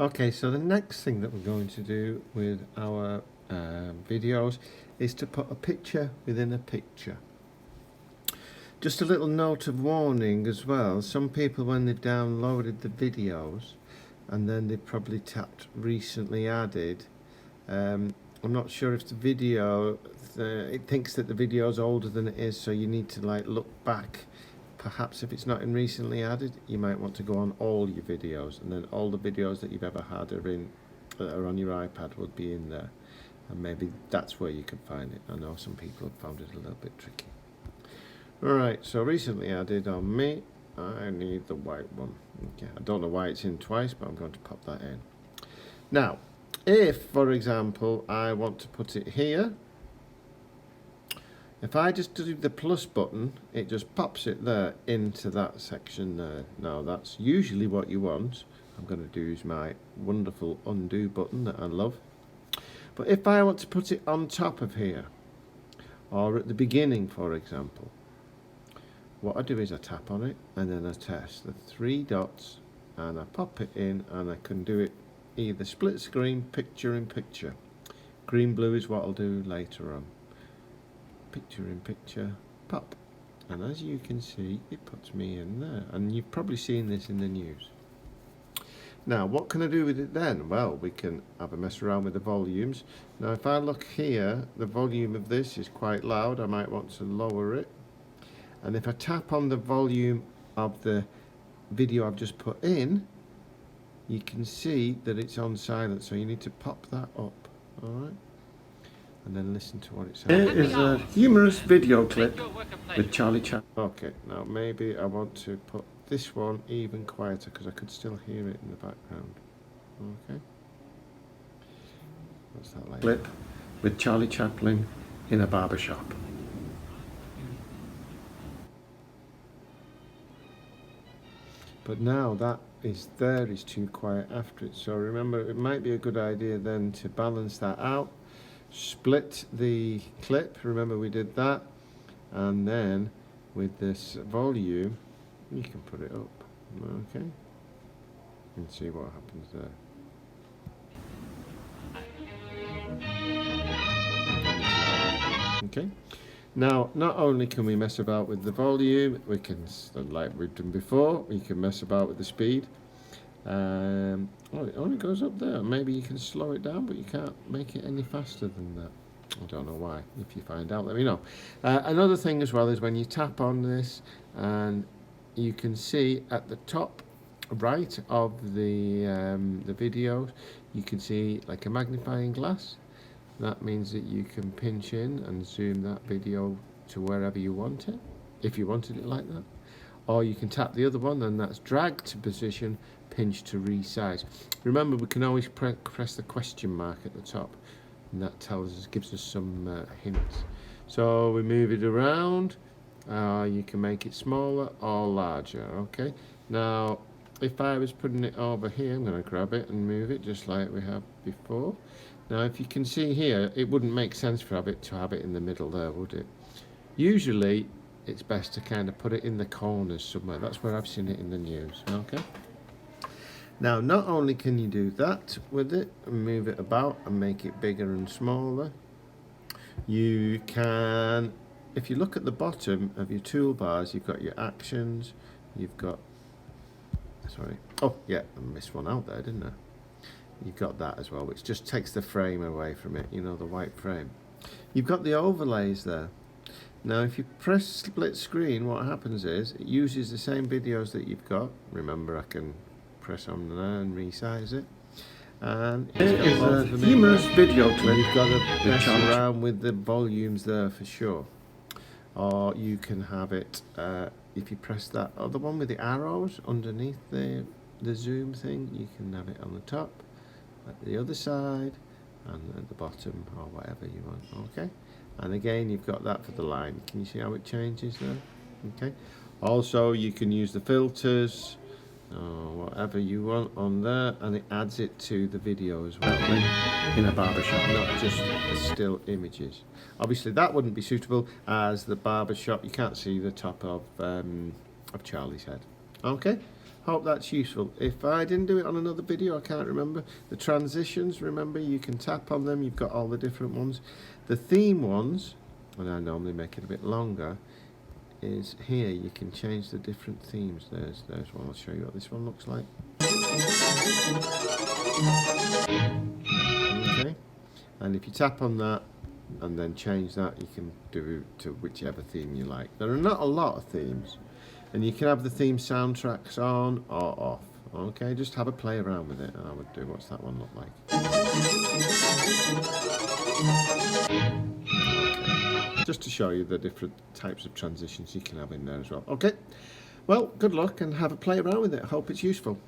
Okay, so the next thing that we're going to do with our videos is to put a picture within a picture. Just a little note of warning as well. Some people, when they've downloaded the videos and then they've probably tapped recently added, I'm not sure if the video, it thinks that the video is older than it is, so you need to look back. Perhaps if it's not in recently added, you might want to go on all your videos, and then all the videos that you've ever had are on your iPad would be in there, and maybe that's where you can find it. I know some people have found it a little bit tricky. Alright, so recently added on me, I need the white one. Okay, I don't know why it's in twice, but I'm going to pop that in. Now, if, for example, I want to put it here, if I just do the plus button, it just pops it there into that section there. Now that's usually what you want. I'm going to use my wonderful undo button that I love. But if I want to put it on top of here, or at the beginning, for example, what I do is I tap on it and then I test the three dots and I pop it in, and I can do it either split screen, picture in picture. Green blue is what I'll do later on. Picture in picture, pop, and as you can see, it puts me in there, and you've probably seen this in the news. Now what can I do with it then? Well, we can have a mess around with the volumes. Now if I look here, the volume of this is quite loud. I might want to lower it, and if I tap on the volume of the video I've just put in, you can see that it's on silent, so you need to pop that up. Alright, and then listen to what it says. Here is a humorous video clip with Charlie Chaplin. Okay, now maybe I want to put this one even quieter because I could still hear it in the background. Okay. What's that like? Clip with Charlie Chaplin in a barber shop. But now that is too quiet after it. So remember, it might be a good idea then to balance that out. Split the clip, remember we did that, and then with this volume you can put it up, okay, and see what happens there. Okay, now not only can we mess about with the volume, we can, like we've done before, we can mess about with the speed. Oh, it only goes up there. Maybe you can slow it down, but you can't make it any faster than that. I don't know why. If you find out, let me know. Another thing as well is when you tap on this, and you can see at the top right of the video, you can see like a magnifying glass. That means that you can pinch in and zoom that video to wherever you want it, if you wanted it like that. Or you can tap the other one, and that's drag to position, pinch to resize. Remember, we can always press the question mark at the top, and that gives us some hints. So we move it around. You can make it smaller or larger. Okay. Now, if I was putting it over here, I'm going to grab it and move it just like we have before. Now, if you can see here, it wouldn't make sense for it to have it in the middle there, would it? Usually, it's best to kind of put it in the corners somewhere. That's where I've seen it in the news. Okay. Now, not only can you do that with it and move it about and make it bigger and smaller, you can, if you look at the bottom of your toolbars, you've got your actions, you've got, sorry, oh yeah, I missed one out there, didn't I? You've got that as well, which just takes the frame away from it, you know, the white frame. You've got the overlays there. Now if you press split screen, what happens is it uses the same videos that you've got. Remember, I can press on there and resize it. And it is a humorous video clip. You've got to mess around with the volumes there for sure. Or you can have it, if you press that other one with the arrows underneath the zoom thing, you can have it on the top, at the other side, and at the bottom, or whatever you want. Okay. And again, you've got that for the line. Can you see how it changes there? Okay. Also, you can use the filters, or whatever you want on there, and it adds it to the video as well in a barbershop, not just still images. Obviously, that wouldn't be suitable as the barbershop. You can't see the top of Charlie's head. Okay. Hope that's useful. If I didn't do it on another video, I can't remember. The transitions, remember, you can tap on them. You've got all the different ones. The theme ones, and I normally make it a bit longer, is here. You can change the different themes. There's one. I'll show you what this one looks like. Okay. And if you tap on that and then change that, you can do to whichever theme you like. There are not a lot of themes. And you can have the theme soundtracks on or off. Okay, just have a play around with it. And I would do, what's that one look like? Okay. Just to show you the different types of transitions you can have in there as well. Okay, well, good luck and have a play around with it. I hope it's useful.